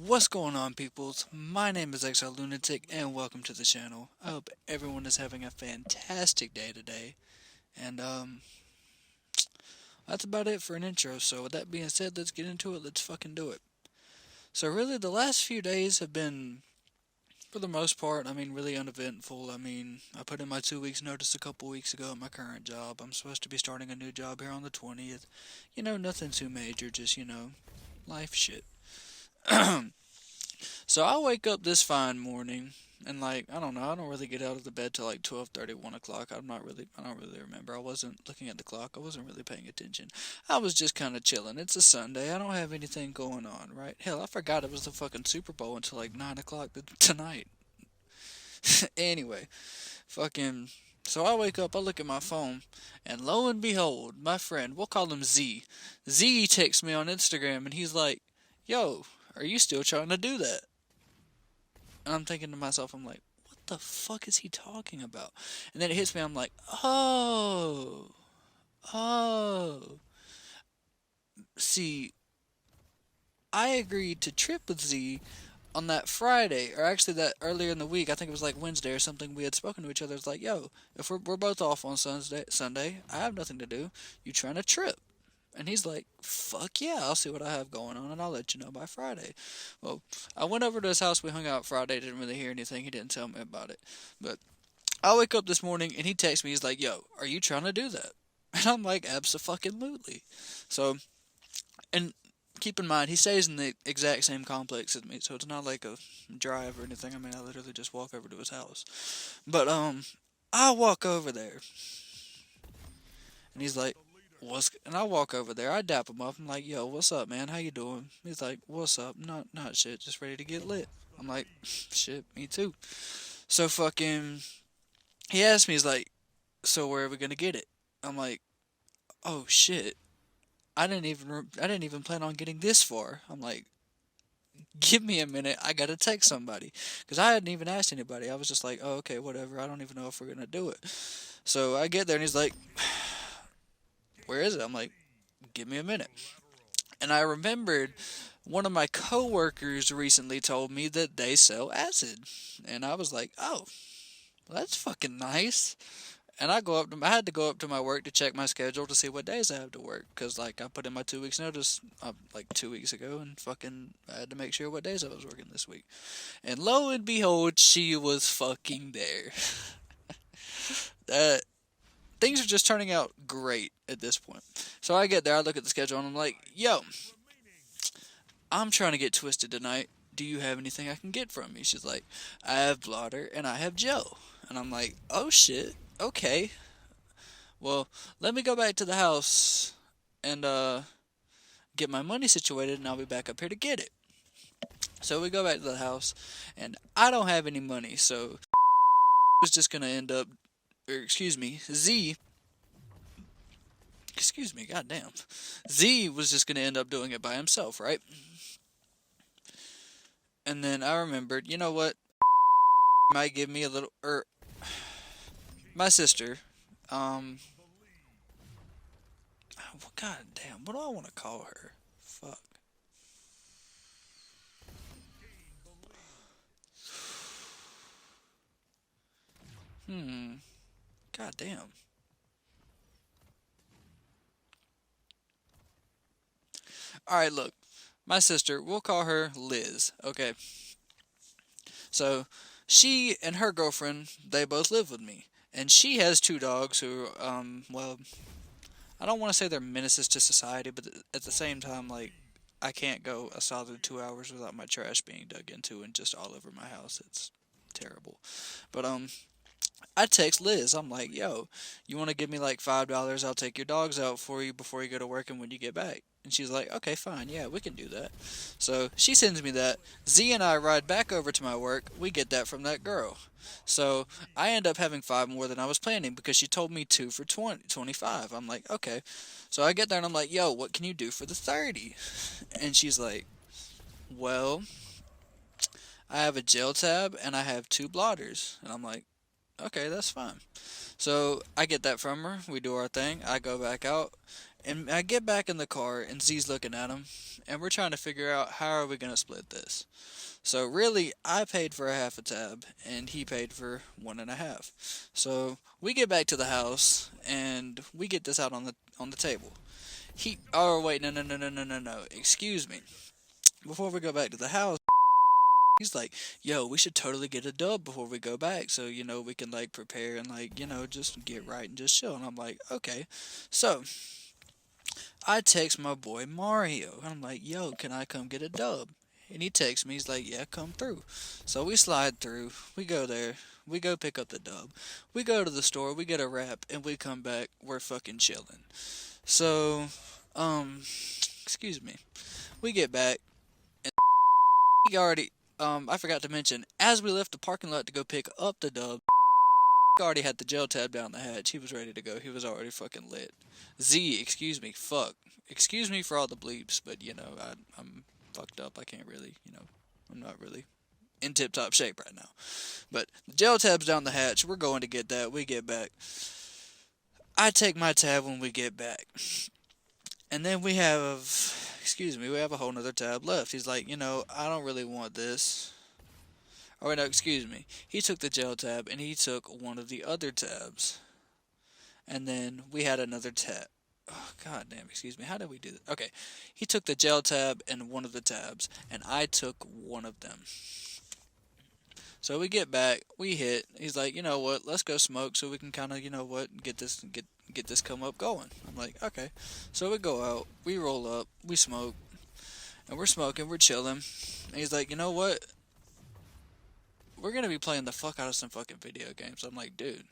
What's going on, peoples? My name is Exile Lunatic, and welcome to the channel. I hope everyone is having a fantastic day today. And, that's about it for an intro. So, with that being said, let's get into it. Let's fucking do it. So, really, the last few days have been, for the most part, really uneventful. I put in my 2 weeks notice a couple weeks ago at my current job. I'm supposed to be starting a new job here on the 20th. Nothing too major, just, life shit. So I wake up this fine morning and I don't know, I don't really get out of the bed till like 12:30, 1 o'clock. I don't really remember. I wasn't looking at the clock. I wasn't really paying attention. I was just kind of chilling. It's a Sunday. I don't have anything going on, right? Hell, I forgot it was the fucking Super Bowl until like 9 o'clock tonight. Anyway, fucking. So I wake up, I look at my phone, and lo and behold, my friend, we'll call him Z. Z texts me on Instagram and he's like, "Yo, are you still trying to do that?" And I'm thinking to myself, I'm like, what the fuck is he talking about? And then it hits me, I'm like, oh. See, I agreed to trip with Z on that Friday, or actually that earlier in the week. I think it was like Wednesday or something. We had spoken to each other. It's like, yo, if we're both off on Sunday, I have nothing to do. You trying to trip? And he's like, fuck yeah, I'll see what I have going on and I'll let you know by Friday. Well, I went over to his house. We hung out Friday. Didn't really hear anything. He didn't tell me about it. But I wake up this morning and he texts me. He's like, yo, are you trying to do that? And I'm like, abso-fucking-lutely. So, and keep in mind, he stays in the exact same complex as me. So it's not like a drive or anything. I literally just walk over to his house. But, I walk over there and he's like, and I walk over there, I dap him up. I'm like, yo, what's up, man? How you doing? He's like, what's up? Not shit, just ready to get lit. I'm like, shit, me too. So fucking, he asked me, he's like, so where are we gonna get it? I'm like, oh shit, I didn't even plan on getting this far. I'm like, give me a minute, I gotta text somebody, because I hadn't even asked anybody. I was just like, oh okay, whatever. I don't even know if we're gonna do it. So I get there and he's like, where is it? I'm like, give me a minute. And I remembered one of my coworkers recently told me that they sell acid. And I was like, oh, well, that's fucking nice. And I had to go up to my work to check my schedule to see what days I have to work. Because, I put in my 2 weeks notice, like 2 weeks ago, and fucking, I had to make sure what days I was working this week. And lo and behold, she was fucking there. That Things are just turning out great at this point. So I get there, I look at the schedule, and I'm like, yo, I'm trying to get twisted tonight. Do you have anything I can get from you? She's like, I have Blotter and I have Joe. And I'm like, oh shit, okay. Well, let me go back to the house and get my money situated and I'll be back up here to get it. So we go back to the house and I don't have any money, so was just gonna end up, or excuse me, excuse me, goddamn. Z was just gonna end up doing it by himself, right? And then I remembered, you know what? Might give me a little, my sister, um, god damn, what do I want to call her? Fuck. Hmm. God damn. Alright, look. My sister, we'll call her Liz. Okay. So, she and her girlfriend, they both live with me. And she has two dogs who, well, I don't want to say they're menaces to society, but at the same time, I can't go a solid 2 hours without my trash being dug into and just all over my house. It's terrible. But, I text Liz. I'm like, yo, you want to give me like $5? I'll take your dogs out for you before you go to work and when you get back. And she's like, okay, fine. Yeah, we can do that. So she sends me that. Z and I ride back over to my work. We get that from that girl. So I end up having five more than I was planning because she told me two for 25. I'm like, okay. So I get there and I'm like, yo, what can you do for the 30? And she's like, well, I have a gel tab and I have two blotters. And I'm like, okay, that's fine. So I get that from her. We do our thing. I go back out, And I get back in the car, and Z's looking at him, and we're trying to figure out how are we gonna split this. So really, I paid for a half a tab, and he paid for one and a half. So we get back to the house, and we get this out on the table. Oh wait, no, no, no, no, no, no, no. Excuse me. Before we go back to the house, he's like, "Yo, we should totally get a dub before we go back, so we can like prepare and like just get right and just chill." And I'm like, "Okay." So I text my boy Mario, and I'm like, "Yo, can I come get a dub?" And he texts me, he's like, "Yeah, come through." So we slide through, we go there, we go pick up the dub, we go to the store, we get a wrap, and we come back, we're fucking chilling. So, um, excuse me, we get back, and he already, I forgot to mention, as we left the parking lot to go pick up the dub, already had the gel tab down the hatch. He was ready to go. He was already fucking lit. Z, excuse me, fuck. Excuse me for all the bleeps, but I'm fucked up. I can't really, I'm not really in tip top shape right now. But the gel tab's down the hatch. We're going to get that. We get back. I take my tab when we get back. And then we have a whole nother tab left. He's like, I don't really want this. Oh, wait, no, excuse me. He took the gel tab and he took one of the other tabs. And then we had another tab. Oh, god damn, excuse me. How did we do that? Okay. He took the gel tab and one of the tabs, and I took one of them. So we get back, we hit. He's like, "You know what? Let's go smoke so we can kind of, get this come up going." I'm like, "Okay." So we go out, we roll up, we smoke, and we're smoking, we're chilling. And he's like, "You know what? We're gonna be playing the fuck out of some fucking video games." I'm like, "Dude,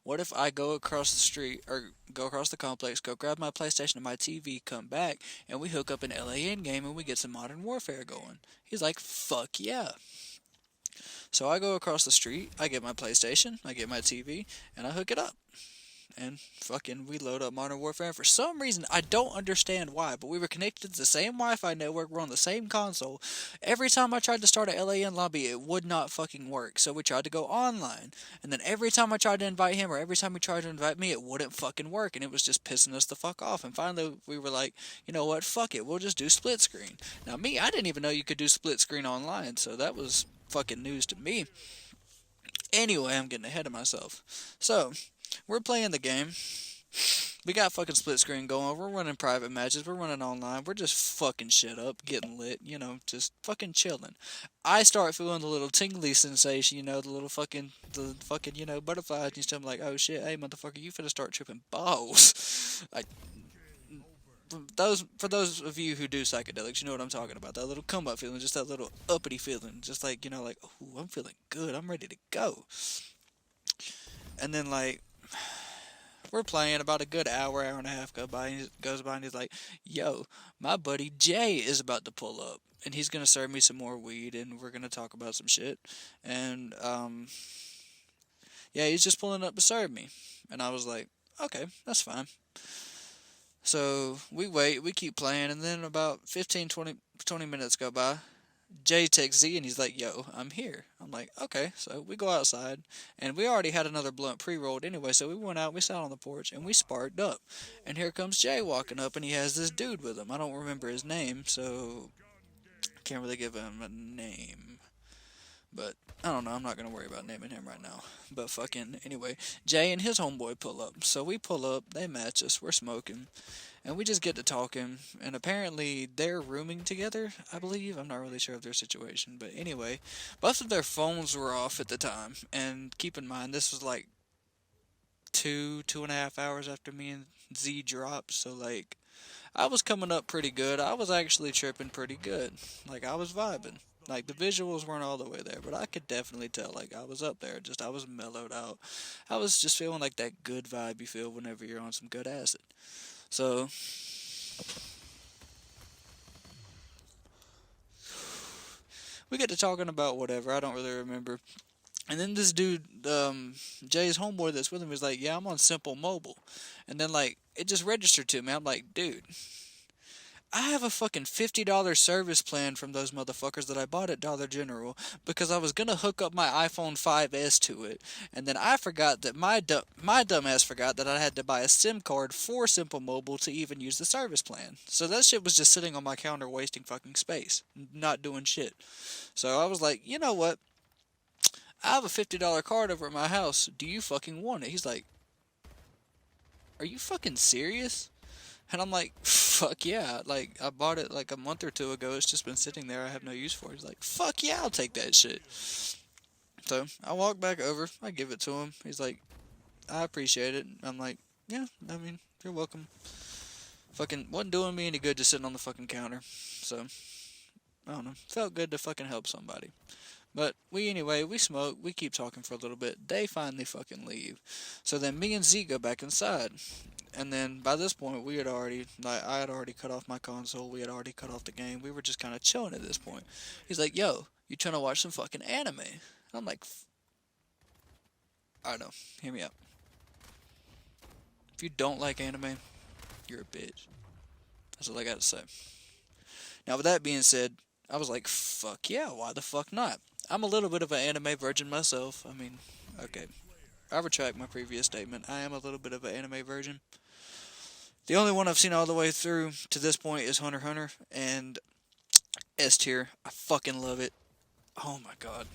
what if I go across the street or go across the complex, go grab my PlayStation and my TV, come back, and we hook up an LAN game and we get some Modern Warfare going?" He's like, "Fuck yeah." So I go across the street, I get my PlayStation, I get my TV, and I hook it up. And fucking we load up Modern Warfare. And for some reason, I don't understand why, but we were connected to the same Wi-Fi network. We're on the same console. Every time I tried to start a LAN lobby, it would not fucking work. So we tried to go online. And then every time I tried to invite him, or every time he tried to invite me, it wouldn't fucking work. And it was just pissing us the fuck off. And finally, we were like, "You know what? Fuck it. We'll just do split screen." Now, I didn't even know you could do split screen online. So that was fucking news to me. Anyway, I'm getting ahead of myself. So, we're playing the game. We got fucking split screen going. We're running private matches. We're running online. We're just fucking shit up, getting lit, just fucking chilling. I start feeling the little tingly sensation, the fucking butterflies and stuff. I'm like, "Oh shit, hey motherfucker, you finna start tripping balls." I, for those of you who do psychedelics, you know what I'm talking about. That little come up feeling, just that little uppity feeling, just like like, "Oh, I'm feeling good. I'm ready to go." And then like we're playing about a good hour and a half goes by, and he's like, "Yo, my buddy Jay is about to pull up, and he's gonna serve me some more weed, and we're gonna talk about some shit." And yeah, he's just pulling up to serve me, and I was like, "Okay, that's fine." So we wait, we keep playing, and then about 15, 20 minutes go by. Jay texts Z and he's like, "Yo, I'm here." I'm like, "Okay." So we go outside, and we already had another blunt pre-rolled anyway, so we went out, we sat on the porch, and we sparked up. And here comes Jay walking up, and he has this dude with him. I don't remember his name, so can't really give him a name. But I don't know, I'm not gonna worry about naming him right now. But fucking anyway, Jay and his homeboy pull up. So we pull up, they match us, we're smoking. And we just get to talking, and apparently they're rooming together, I believe. I'm not really sure of their situation, but anyway, both of their phones were off at the time. And keep in mind, this was like 2.5 hours after me and Z dropped, so like, I was coming up pretty good. I was actually tripping pretty good. Like, I was vibing. Like, the visuals weren't all the way there, but I could definitely tell, like, I was up there. Just, I was mellowed out. I was just feeling like that good vibe you feel whenever you're on some good acid. So, we get to talking about whatever. I don't really remember. And then this dude, Jay's homeboy that's with him is like, "Yeah, I'm on Simple Mobile." And then, like, it just registered to me. I'm like, "Dude, I have a fucking $50 service plan from those motherfuckers that I bought at Dollar General because I was gonna hook up my iPhone 5S to it, and then I forgot that my dumbass forgot that I had to buy a SIM card for Simple Mobile to even use the service plan. So that shit was just sitting on my counter wasting fucking space, not doing shit. So I was like, you know what? I have a $50 card over at my house. Do you fucking want it? He's like, are you fucking serious? And I'm like, fuck yeah. Like, I bought it like a month or two ago. It's just been sitting there. I have no use for it. He's like, fuck yeah, I'll take that shit. So I walk back over. I give it to him. He's like, I appreciate it. I'm like, yeah, I mean, you're welcome. Fucking wasn't doing me any good just sitting on the fucking counter. So, I don't know. Felt good to fucking help somebody. But we smoke, we keep talking for a little bit. They finally fucking leave. So then me and Z go back inside. And then by this point, I had already cut off my console. We had already cut off the game. We were just kind of chilling at this point. He's like, yo, you trying to watch some fucking anime? And I'm like, I don't know. Hear me out. If you don't like anime, you're a bitch. That's all I got to say. Now, with that being said, I was like, fuck yeah, why the fuck not? I'm a little bit of an anime virgin myself. I mean, okay. I retract my previous statement. I am a little bit of an anime virgin. The only one I've seen all the way through to this point is Hunter x Hunter and S tier. I fucking love it. Oh my god,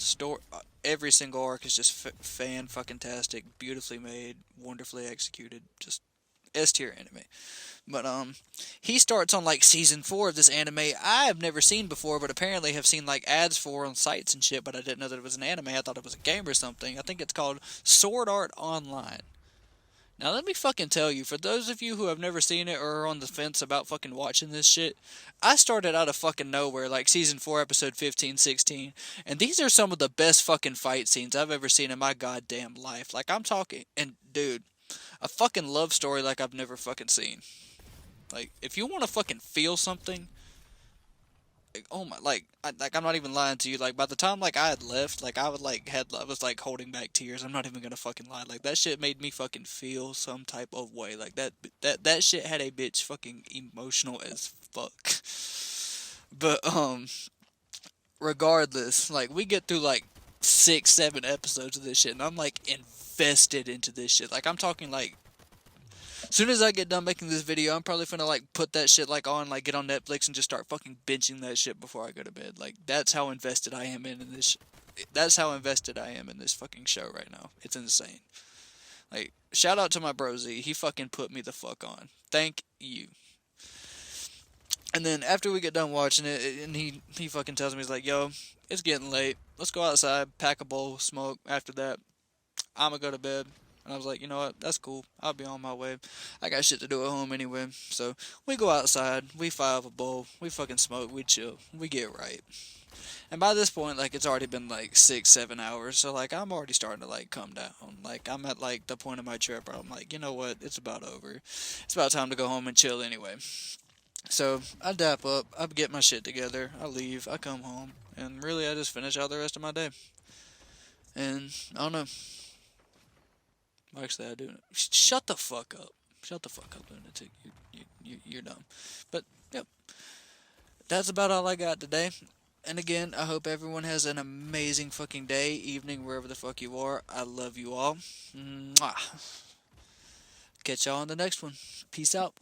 every single arc is just fan fucking tastic, beautifully made, wonderfully executed, just S tier anime. But he starts on like season 4 of this anime I have never seen before, but apparently have seen like ads for on sites and shit. But I didn't know that it was an anime. I thought it was a game or something. I think it's called Sword Art Online. Now let me fucking tell you, for those of you who have never seen it or are on the fence about fucking watching this shit, I started out of fucking nowhere, like season 4, episode 15, 16, and these are some of the best fucking fight scenes I've ever seen in my goddamn life. Like, I'm talking, and dude, a fucking love story like I've never fucking seen. Like, if you want to fucking feel something, like, oh my, I'm not even lying to you. Like, by the time like I had left, like I was like holding back tears. I'm not even gonna fucking lie. Like, that shit made me fucking feel some type of way. Like that shit had a bitch fucking emotional as fuck. But regardless, like we get through like 6, 7 episodes of this shit, and I'm like invested into this shit. Like, I'm talking like soon as I get done making this video, I'm probably finna like put that shit like on, like get on Netflix and just start fucking binging that shit before I go to bed. Like, that's how invested I am in this. That's how invested I am in this fucking show right now. It's insane. Like, shout out to my bro Z. He fucking put me the fuck on. Thank you. And then after we get done watching it, and he fucking tells me, he's like, yo, it's getting late. Let's go outside, pack a bowl, smoke. After that, I'ma go to bed. And I was like, you know what, that's cool. I'll be on my way. I got shit to do at home anyway. So we go outside, we fire up a bowl, we fucking smoke, we chill, we get right. And by this point, like, it's already been like 6, 7 hours. So like, I'm already starting to like come down. Like, I'm at like the point of my trip where I'm like, you know what, it's about over. It's about time to go home and chill anyway. So I dap up, I get my shit together, I leave, I come home, and really I just finish out the rest of my day. And I don't know. Actually, I do. Shut the fuck up. Shut the fuck up, lunatic. You're dumb. But, yep. That's about all I got today. And again, I hope everyone has an amazing fucking day, evening, wherever the fuck you are. I love you all. Mwah. Catch y'all on the next one. Peace out.